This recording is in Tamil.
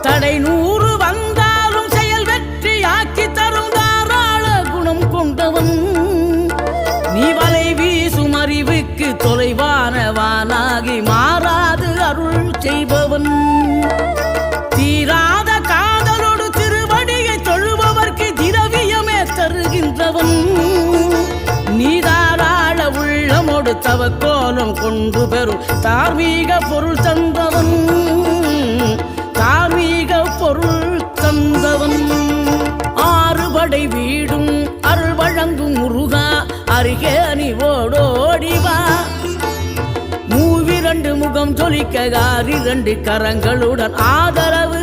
தடை 100 வந்தாலும் செயல் வெற்றியாக்கி தரும் தாராள குணம் கொண்டவன். நீ வலை வீசும் அறிவுக்கு தொலைவானவானாகி மாறாது அருள் செய்பவன். தீராத காதலோடு திருவடியை தொழுபவர்க்கு திரவியமே தருகின்றவன். நீ தாராள உள்ளமோடு தவக்கோலம் கொண்டு பெறும் தார்மீக பொருள் தந்தவன். தார்மீக பொருள் தந்தவன். 6 படை வீடும் அருள் வழங்கும் முருகா அருகே நீ ஓடோடிவா. 2 முகம் ஜொலிக்க 2 கரங்களுடன் ஆதரவு